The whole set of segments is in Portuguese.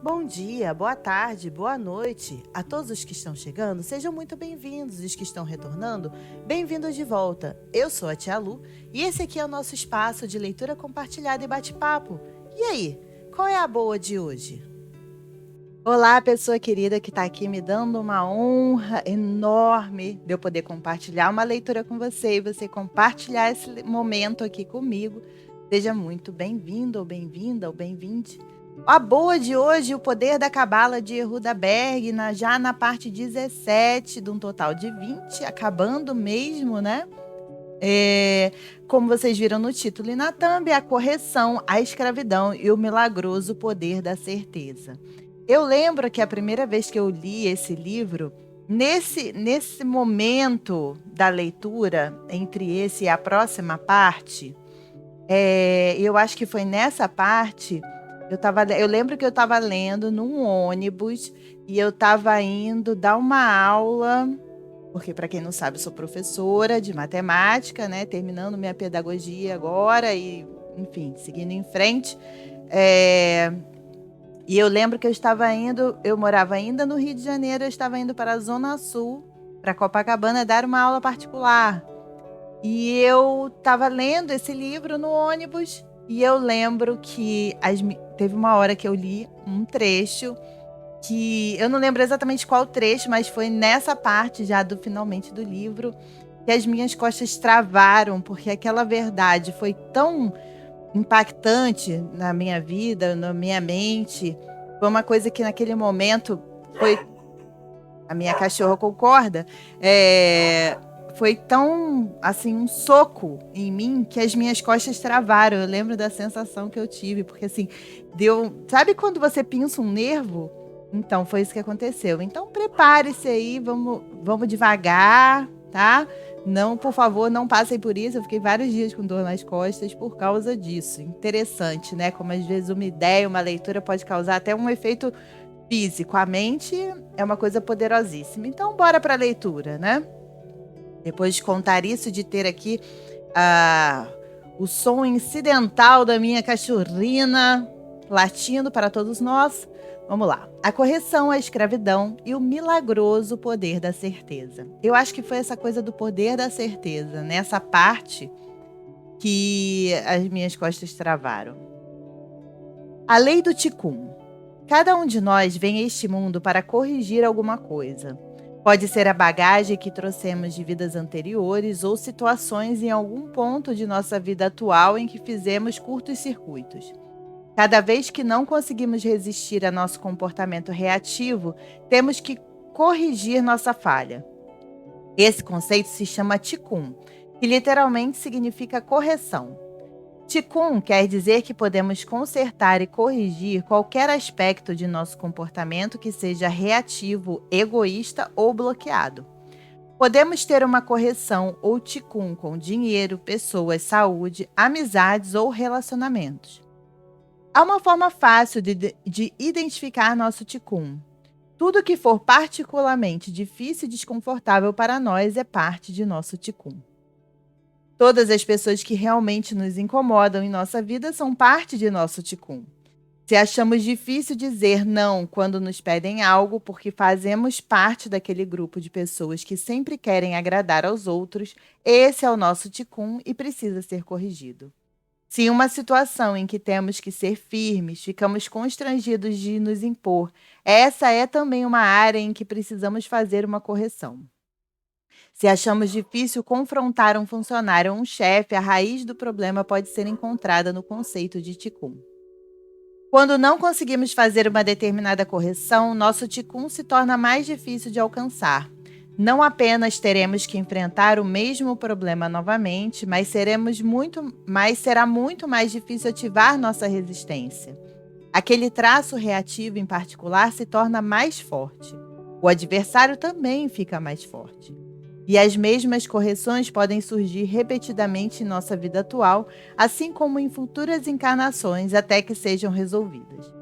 Bom dia, boa tarde, boa noite a todos os que estão chegando. Sejam muito bem-vindos. Os que estão retornando, bem-vindos de volta. Eu sou a Tia Lu e esse aqui é o nosso espaço de leitura compartilhada e bate-papo. E aí, qual é a boa de hoje? Olá, pessoa querida que está aqui me dando uma honra enorme de eu poder compartilhar uma leitura com você e você compartilhar esse momento aqui comigo. Seja muito bem-vindo ou bem-vinda ou bem-vinde. A boa de hoje, o poder da cabala de Yehuda Berg, já na parte 17, de um total de 20, acabando mesmo, né? Como vocês viram no título e na thumb, a correção, a escravidão e o milagroso poder da certeza. Eu lembro que a primeira vez que eu li esse livro, nesse momento da leitura, entre esse e a próxima parte, eu acho que foi nessa parte, eu lembro que eu estava lendo num ônibus e eu estava indo dar uma aula, porque para quem não sabe, eu sou professora de matemática, né? Terminando minha pedagogia agora e, enfim, seguindo em frente. E eu lembro que eu morava ainda no Rio de Janeiro, eu estava indo para a Zona Sul, para Copacabana, dar uma aula particular. E eu estava lendo esse livro no ônibus e eu lembro que teve uma hora que eu li um trecho que eu não lembro exatamente qual trecho, mas foi nessa parte já do finalmente do livro que as minhas costas travaram, porque aquela verdade foi tão impactante na minha vida, na minha mente. Foi uma coisa que naquele momento foi. A minha cachorra concorda. Foi tão, assim, um soco em mim que as minhas costas travaram. Eu lembro da sensação que eu tive, porque assim, deu. Sabe quando você pinça um nervo? Então, foi isso que aconteceu. Então, prepare-se aí, vamos devagar, tá? Não, por favor, não passem por isso. Eu fiquei vários dias com dor nas costas por causa disso. Interessante, né? Como às vezes uma ideia, uma leitura pode causar até um efeito físico. A mente é uma coisa poderosíssima. Então, bora para a leitura, né? Depois de contar isso, de ter aqui o som incidental da minha cachorrina latindo para todos nós, vamos lá. A correção à escravidão e o milagroso poder da certeza. Eu acho que foi essa coisa do poder da certeza, nessa parte que as minhas costas travaram. A lei do Tikkun. Cada um de nós vem a este mundo para corrigir alguma coisa. Pode ser a bagagem que trouxemos de vidas anteriores ou situações em algum ponto de nossa vida atual em que fizemos curtos circuitos. Cada vez que não conseguimos resistir a nosso comportamento reativo, temos que corrigir nossa falha. Esse conceito se chama Tikkun, que literalmente significa correção. Tikkun quer dizer que podemos consertar e corrigir qualquer aspecto de nosso comportamento que seja reativo, egoísta ou bloqueado. Podemos ter uma correção ou tikkun com dinheiro, pessoas, saúde, amizades ou relacionamentos. Há uma forma fácil de identificar nosso tikkun. Tudo que for particularmente difícil e desconfortável para nós é parte de nosso tikkun. Todas as pessoas que realmente nos incomodam em nossa vida são parte de nosso tikkun. Se achamos difícil dizer não quando nos pedem algo porque fazemos parte daquele grupo de pessoas que sempre querem agradar aos outros, esse é o nosso tikkun e precisa ser corrigido. Se em uma situação em que temos que ser firmes, ficamos constrangidos de nos impor, essa é também uma área em que precisamos fazer uma correção. Se achamos difícil confrontar um funcionário ou um chefe, a raiz do problema pode ser encontrada no conceito de tikkun. Quando não conseguimos fazer uma determinada correção, nosso tikkun se torna mais difícil de alcançar. Não apenas teremos que enfrentar o mesmo problema novamente, mas será muito mais difícil ativar nossa resistência. Aquele traço reativo em particular se torna mais forte. O adversário também fica mais forte. E as mesmas correções podem surgir repetidamente em nossa vida atual, assim como em futuras encarnações, até que sejam resolvidas.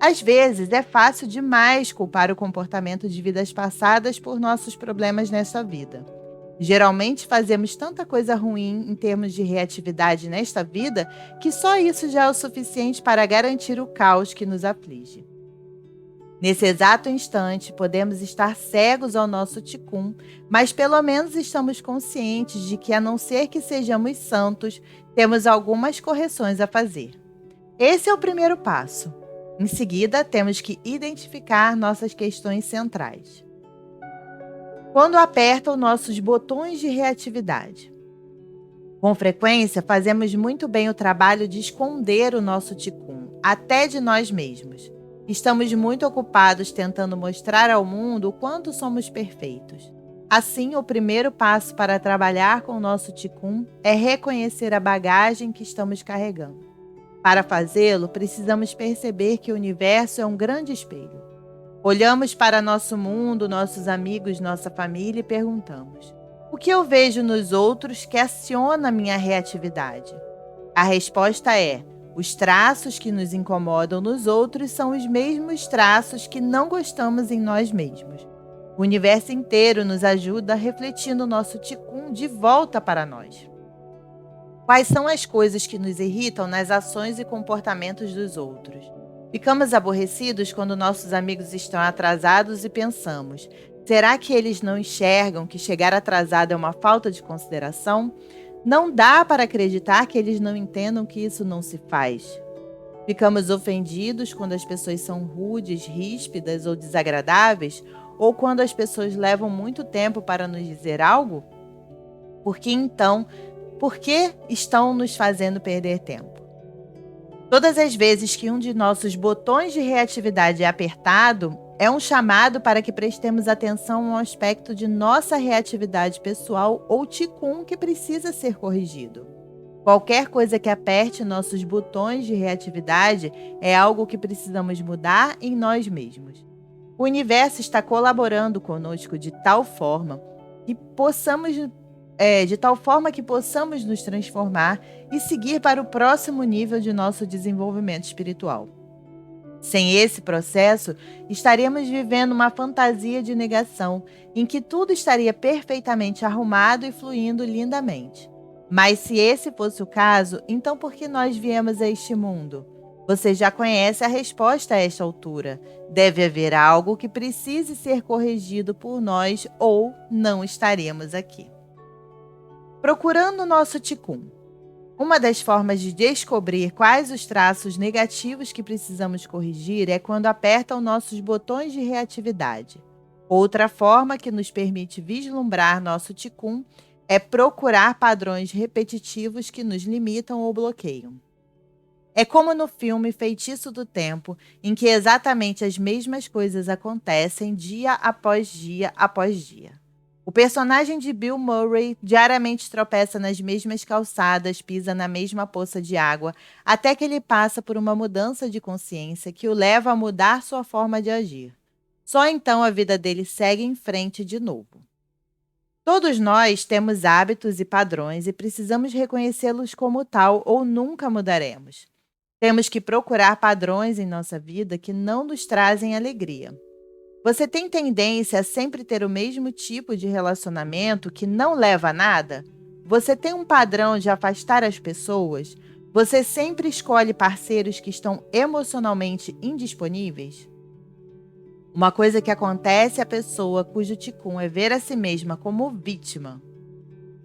Às vezes, é fácil demais culpar o comportamento de vidas passadas por nossos problemas nesta vida. Geralmente, fazemos tanta coisa ruim em termos de reatividade nesta vida que só isso já é o suficiente para garantir o caos que nos aflige. Nesse exato instante, podemos estar cegos ao nosso ticum, mas pelo menos estamos conscientes de que, a não ser que sejamos santos, temos algumas correções a fazer. Esse é o primeiro passo. Em seguida, temos que identificar nossas questões centrais. Quando apertam nossos botões de reatividade? Com frequência, fazemos muito bem o trabalho de esconder o nosso ticum, até de nós mesmos. Estamos muito ocupados tentando mostrar ao mundo o quanto somos perfeitos. Assim, o primeiro passo para trabalhar com o nosso ticum é reconhecer a bagagem que estamos carregando. Para fazê-lo, precisamos perceber que o universo é um grande espelho. Olhamos para nosso mundo, nossos amigos, nossa família e perguntamos: o que eu vejo nos outros que aciona minha reatividade? A resposta é: os traços que nos incomodam nos outros são os mesmos traços que não gostamos em nós mesmos. O universo inteiro nos ajuda refletindo o nosso ticum de volta para nós. Quais são as coisas que nos irritam nas ações e comportamentos dos outros? Ficamos aborrecidos quando nossos amigos estão atrasados e pensamos: será que eles não enxergam que chegar atrasado é uma falta de consideração? Não dá para acreditar que eles não entendam que isso não se faz. Ficamos ofendidos quando as pessoas são rudes, ríspidas ou desagradáveis, ou quando as pessoas levam muito tempo para nos dizer algo? Por que estão nos fazendo perder tempo? Todas as vezes que um de nossos botões de reatividade é apertado, é um chamado para que prestemos atenção a um aspecto de nossa reatividade pessoal ou ticum que precisa ser corrigido. Qualquer coisa que aperte nossos botões de reatividade é algo que precisamos mudar em nós mesmos. O universo está colaborando conosco de tal forma que possamos nos transformar e seguir para o próximo nível de nosso desenvolvimento espiritual. Sem esse processo, estaremos vivendo uma fantasia de negação, em que tudo estaria perfeitamente arrumado e fluindo lindamente. Mas se esse fosse o caso, então por que nós viemos a este mundo? Você já conhece a resposta a esta altura. Deve haver algo que precise ser corrigido por nós ou não estaremos aqui. Procurando o nosso ticum. Uma das formas de descobrir quais os traços negativos que precisamos corrigir é quando apertam nossos botões de reatividade. Outra forma que nos permite vislumbrar nosso ticum é procurar padrões repetitivos que nos limitam ou bloqueiam. É como no filme Feitiço do Tempo, em que exatamente as mesmas coisas acontecem dia após dia após dia. O personagem de Bill Murray diariamente tropeça nas mesmas calçadas, pisa na mesma poça de água, até que ele passa por uma mudança de consciência que o leva a mudar sua forma de agir. Só então a vida dele segue em frente de novo. Todos nós temos hábitos e padrões e precisamos reconhecê-los como tal ou nunca mudaremos. Temos que procurar padrões em nossa vida que não nos trazem alegria. Você tem tendência a sempre ter o mesmo tipo de relacionamento que não leva a nada? Você tem um padrão de afastar as pessoas? Você sempre escolhe parceiros que estão emocionalmente indisponíveis? Uma coisa que acontece à pessoa cujo ticum é ver a si mesma como vítima.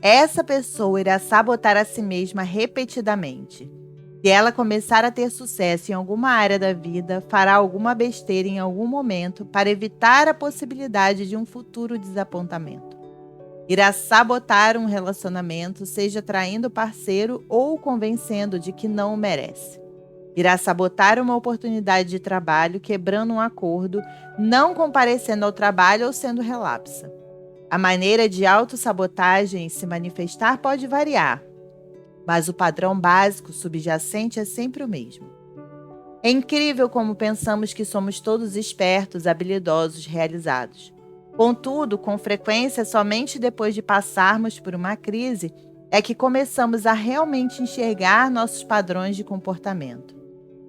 Essa pessoa irá sabotar a si mesma repetidamente. Se ela começar a ter sucesso em alguma área da vida, fará alguma besteira em algum momento para evitar a possibilidade de um futuro desapontamento. Irá sabotar um relacionamento, seja traindo o parceiro ou o convencendo de que não o merece. Irá sabotar uma oportunidade de trabalho, quebrando um acordo, não comparecendo ao trabalho ou sendo relapsa. A maneira de autossabotagem se manifestar pode variar, mas o padrão básico subjacente é sempre o mesmo. É incrível como pensamos que somos todos espertos, habilidosos, realizados. Contudo, com frequência, somente depois de passarmos por uma crise é que começamos a realmente enxergar nossos padrões de comportamento.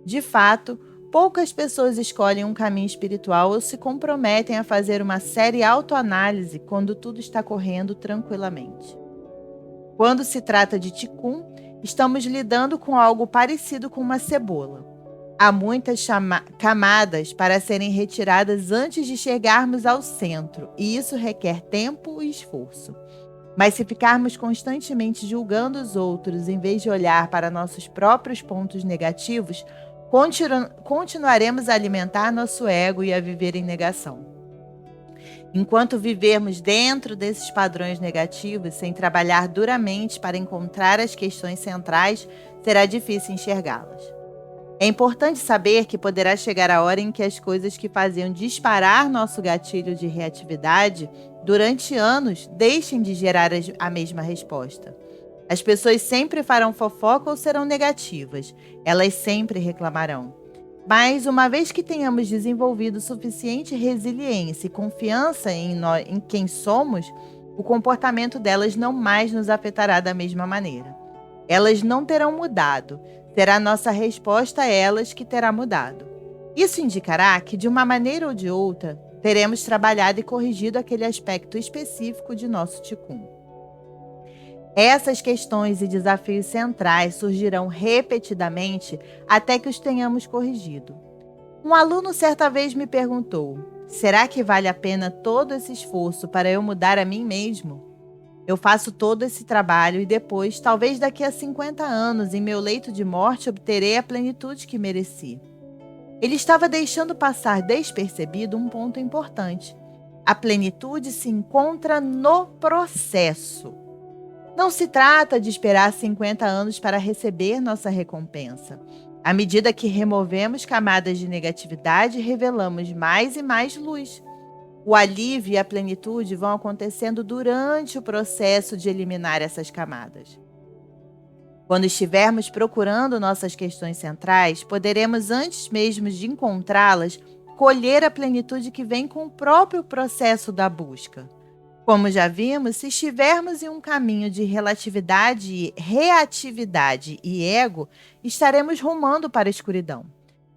De fato, poucas pessoas escolhem um caminho espiritual ou se comprometem a fazer uma séria autoanálise quando tudo está correndo tranquilamente. Quando se trata de ticum, estamos lidando com algo parecido com uma cebola. Há muitas camadas para serem retiradas antes de chegarmos ao centro, e isso requer tempo e esforço. Mas se ficarmos constantemente julgando os outros em vez de olhar para nossos próprios pontos negativos, continuaremos a alimentar nosso ego e a viver em negação. Enquanto vivermos dentro desses padrões negativos, sem trabalhar duramente para encontrar as questões centrais, será difícil enxergá-las. É importante saber que poderá chegar a hora em que as coisas que faziam disparar nosso gatilho de reatividade durante anos deixem de gerar a mesma resposta. As pessoas sempre farão fofoca ou serão negativas. Elas sempre reclamarão. Mas, uma vez que tenhamos desenvolvido suficiente resiliência e confiança em quem somos, o comportamento delas não mais nos afetará da mesma maneira. Elas não terão mudado. Será nossa resposta a elas que terá mudado. Isso indicará que, de uma maneira ou de outra, teremos trabalhado e corrigido aquele aspecto específico de nosso ticum. Essas questões e desafios centrais surgirão repetidamente até que os tenhamos corrigido. Um aluno certa vez me perguntou: será que vale a pena todo esse esforço para eu mudar a mim mesmo? Eu faço todo esse trabalho e depois, talvez daqui a 50 anos, em meu leito de morte, obterei a plenitude que mereci. Ele estava deixando passar despercebido um ponto importante. A plenitude se encontra no processo. Não se trata de esperar 50 anos para receber nossa recompensa. À medida que removemos camadas de negatividade, revelamos mais e mais luz. O alívio e a plenitude vão acontecendo durante o processo de eliminar essas camadas. Quando estivermos procurando nossas questões centrais, poderemos, antes mesmo de encontrá-las, colher a plenitude que vem com o próprio processo da busca. Como já vimos, se estivermos em um caminho de relatividade, reatividade e ego, estaremos rumando para a escuridão.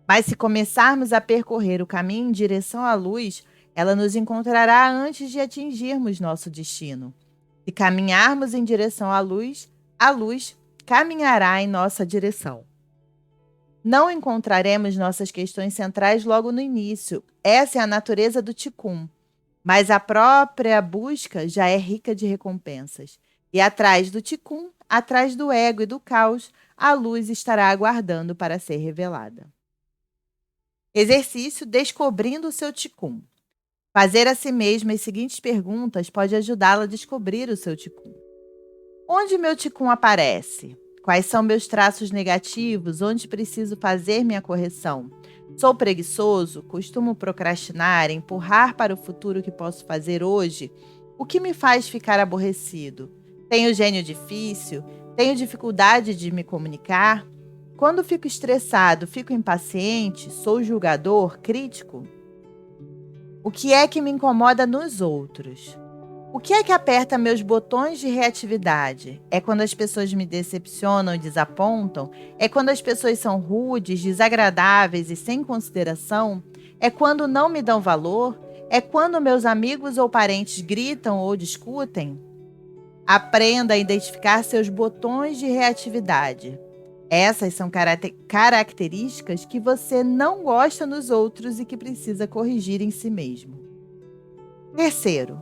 Mas se começarmos a percorrer o caminho em direção à luz, ela nos encontrará antes de atingirmos nosso destino. Se caminharmos em direção à luz, a luz caminhará em nossa direção. Não encontraremos nossas questões centrais logo no início. Essa é a natureza do ticum. Mas a própria busca já é rica de recompensas. E atrás do ticum, atrás do ego e do caos, a luz estará aguardando para ser revelada. Exercício descobrindo o seu ticum. Fazer a si mesmo as seguintes perguntas pode ajudá-la a descobrir o seu ticum. Onde meu ticum aparece? Quais são meus traços negativos? Onde preciso fazer minha correção? Sou preguiçoso? Costumo procrastinar, empurrar para o futuro o que posso fazer hoje? O que me faz ficar aborrecido? Tenho gênio difícil? Tenho dificuldade de me comunicar? Quando fico estressado, fico impaciente? Sou julgador, crítico? O que é que me incomoda nos outros? O que é que aperta meus botões de reatividade? É quando as pessoas me decepcionam e desapontam? É quando as pessoas são rudes, desagradáveis e sem consideração? É quando não me dão valor? É quando meus amigos ou parentes gritam ou discutem? Aprenda a identificar seus botões de reatividade. Essas são características que você não gosta nos outros e que precisa corrigir em si mesmo. Terceiro,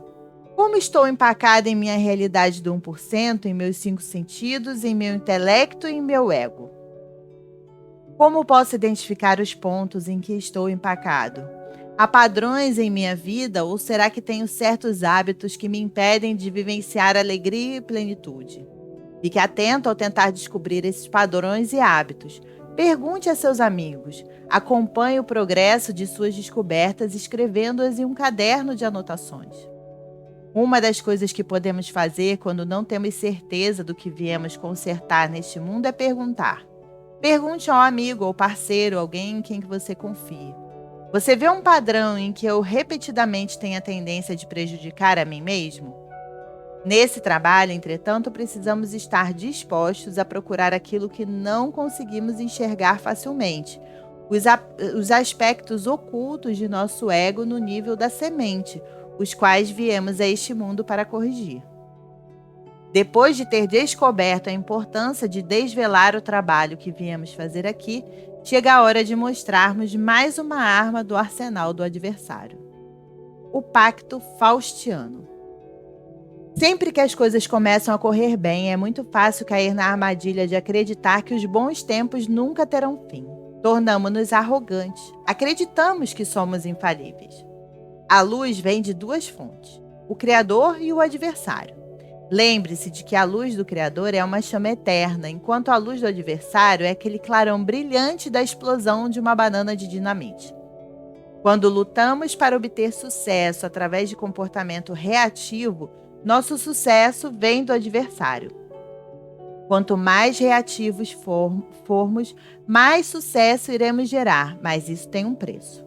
como estou empacada em minha realidade do 1%, em meus 5 sentidos, em meu intelecto e em meu ego? Como posso identificar os pontos em que estou empacado? Há padrões em minha vida ou será que tenho certos hábitos que me impedem de vivenciar alegria e plenitude? Fique atento ao tentar descobrir esses padrões e hábitos. Pergunte a seus amigos. Acompanhe o progresso de suas descobertas escrevendo-as em um caderno de anotações. Uma das coisas que podemos fazer quando não temos certeza do que viemos consertar neste mundo é perguntar. Pergunte ao amigo ou parceiro, alguém em quem você confie. Você vê um padrão em que eu repetidamente tenho a tendência de prejudicar a mim mesmo? Nesse trabalho, entretanto, precisamos estar dispostos a procurar aquilo que não conseguimos enxergar facilmente, os aspectos ocultos de nosso ego no nível da semente, os quais viemos a este mundo para corrigir. Depois de ter descoberto a importância de desvelar o trabalho que viemos fazer aqui, chega a hora de mostrarmos mais uma arma do arsenal do adversário: o pacto faustiano. Sempre que as coisas começam a correr bem, é muito fácil cair na armadilha de acreditar que os bons tempos nunca terão fim. Tornamo-nos arrogantes. Acreditamos que somos infalíveis. A luz vem de duas fontes: o Criador e o adversário. Lembre-se de que a luz do Criador é uma chama eterna, enquanto a luz do adversário é aquele clarão brilhante da explosão de uma banana de dinamite. Quando lutamos para obter sucesso através de comportamento reativo, nosso sucesso vem do adversário. Quanto mais reativos formos, mais sucesso iremos gerar, mas isso tem um preço.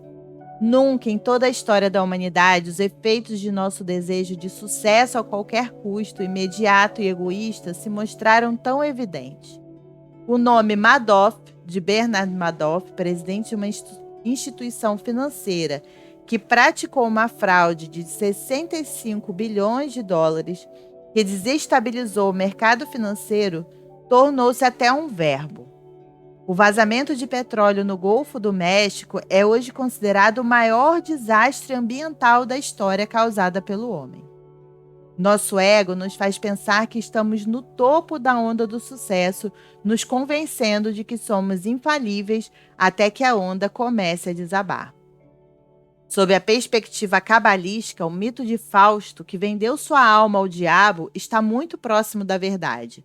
Nunca em toda a história da humanidade os efeitos de nosso desejo de sucesso a qualquer custo, imediato e egoísta, se mostraram tão evidentes. O nome Madoff, de Bernard Madoff, presidente de uma instituição financeira que praticou uma fraude de 65 bilhões de dólares, que desestabilizou o mercado financeiro, tornou-se até um verbo. O vazamento de petróleo no Golfo do México é hoje considerado o maior desastre ambiental da história causada pelo homem. Nosso ego nos faz pensar que estamos no topo da onda do sucesso, nos convencendo de que somos infalíveis até que a onda comece a desabar. Sob a perspectiva cabalística, o mito de Fausto, que vendeu sua alma ao diabo, está muito próximo da verdade.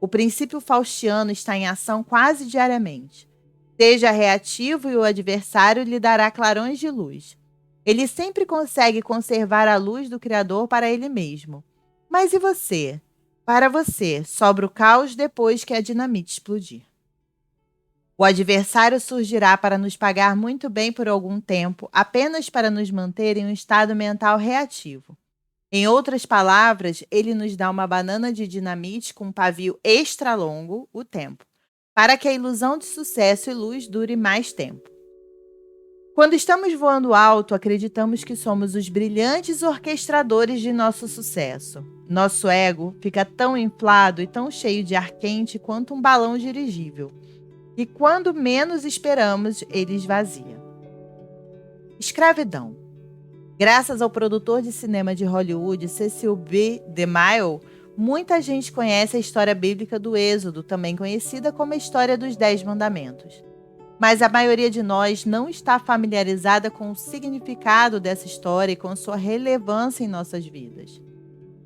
O princípio faustiano está em ação quase diariamente. Seja reativo e o adversário lhe dará clarões de luz. Ele sempre consegue conservar a luz do Criador para ele mesmo. Mas e você? Para você, sobra o caos depois que a dinamite explodir. O adversário surgirá para nos pagar muito bem por algum tempo, apenas para nos manter em um estado mental reativo. Em outras palavras, ele nos dá uma banana de dinamite com um pavio extra longo, o tempo, para que a ilusão de sucesso e luz dure mais tempo. Quando estamos voando alto, acreditamos que somos os brilhantes orquestradores de nosso sucesso. Nosso ego fica tão inflado e tão cheio de ar quente quanto um balão dirigível. E quando menos esperamos, ele esvazia. Escravidão. Graças ao produtor de cinema de Hollywood, Cecil B. DeMille, muita gente conhece a história bíblica do Êxodo, também conhecida como a história dos 10 Mandamentos. Mas a maioria de nós não está familiarizada com o significado dessa história e com sua relevância em nossas vidas.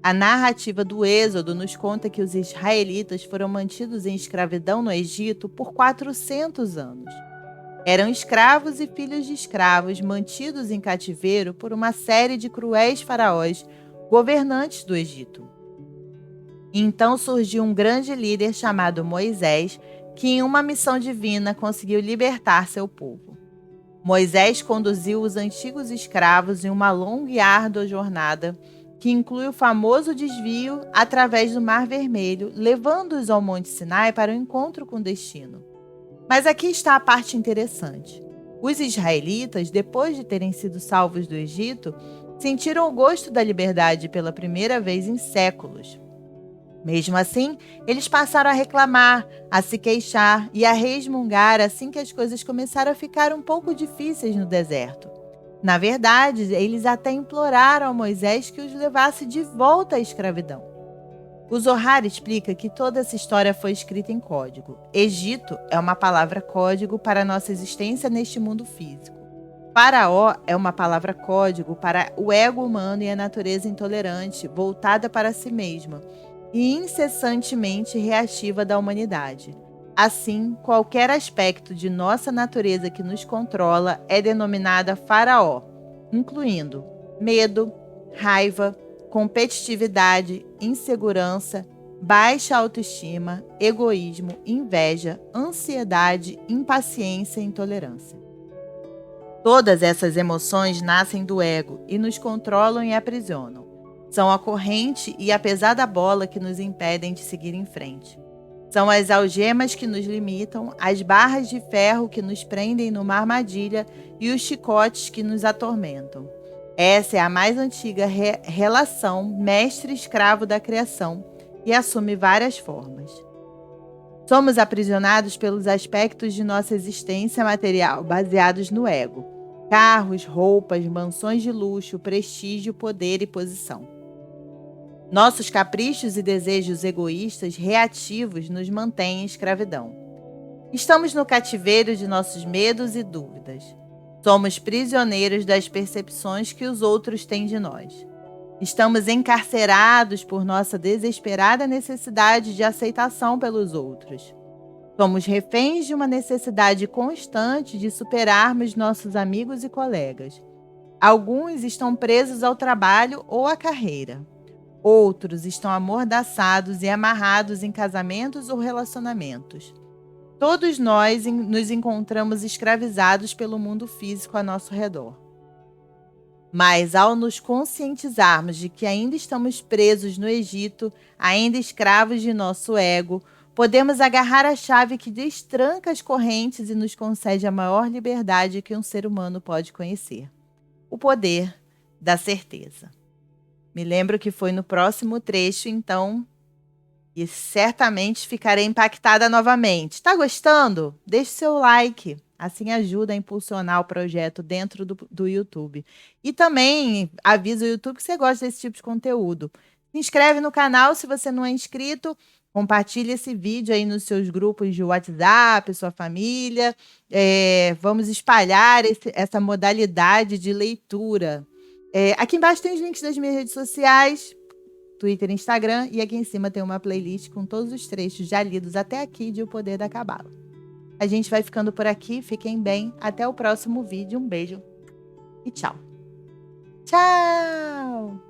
A narrativa do Êxodo nos conta que os israelitas foram mantidos em escravidão no Egito por 400 anos. Eram escravos e filhos de escravos mantidos em cativeiro por uma série de cruéis faraós, governantes do Egito. E então surgiu um grande líder chamado Moisés, que em uma missão divina conseguiu libertar seu povo. Moisés conduziu os antigos escravos em uma longa e árdua jornada, que inclui o famoso desvio através do Mar Vermelho, levando-os ao Monte Sinai para o encontro com o destino. Mas aqui está a parte interessante. Os israelitas, depois de terem sido salvos do Egito, sentiram o gosto da liberdade pela primeira vez em séculos. Mesmo assim, eles passaram a reclamar, a se queixar e a resmungar assim que as coisas começaram a ficar um pouco difíceis no deserto. Na verdade, eles até imploraram a Moisés que os levasse de volta à escravidão. O Zohar explica que toda essa história foi escrita em código. Egito é uma palavra código para a nossa existência neste mundo físico. Faraó é uma palavra código para o ego humano e a natureza intolerante, voltada para si mesma e incessantemente reativa da humanidade. Assim, qualquer aspecto de nossa natureza que nos controla é denominada faraó, incluindo medo, raiva, competitividade, insegurança, baixa autoestima, egoísmo, inveja, ansiedade, impaciência e intolerância. Todas essas emoções nascem do ego e nos controlam e aprisionam. São a corrente e a pesada bola que nos impedem de seguir em frente. São as algemas que nos limitam, as barras de ferro que nos prendem numa armadilha e os chicotes que nos atormentam. Essa é a mais antiga relação mestre-escravo da criação e assume várias formas. Somos aprisionados pelos aspectos de nossa existência material, baseados no ego. Carros, roupas, mansões de luxo, prestígio, poder e posição. Nossos caprichos e desejos egoístas reativos nos mantêm em escravidão. Estamos no cativeiro de nossos medos e dúvidas. Somos prisioneiros das percepções que os outros têm de nós. Estamos encarcerados por nossa desesperada necessidade de aceitação pelos outros. Somos reféns de uma necessidade constante de superarmos nossos amigos e colegas. Alguns estão presos ao trabalho ou à carreira. Outros estão amordaçados e amarrados em casamentos ou relacionamentos. Todos nós nos encontramos escravizados pelo mundo físico a nosso redor. Mas ao nos conscientizarmos de que ainda estamos presos no Egito, ainda escravos de nosso ego, podemos agarrar a chave que destranca as correntes e nos concede a maior liberdade que um ser humano pode conhecer: o poder da certeza. Me lembro que foi no próximo trecho, então, e certamente ficarei impactada novamente. Tá gostando? Deixe seu like, assim ajuda a impulsionar o projeto dentro do YouTube. E também avisa o YouTube que você gosta desse tipo de conteúdo. Se inscreve no canal se você não é inscrito. Compartilhe esse vídeo aí nos seus grupos de WhatsApp, sua família. Vamos espalhar essa modalidade de leitura. Aqui embaixo tem os links das minhas redes sociais, Twitter e Instagram, e aqui em cima tem uma playlist com todos os trechos já lidos até aqui de O Poder da Cabala. A gente vai ficando por aqui, fiquem bem, até o próximo vídeo, um beijo e tchau. Tchau!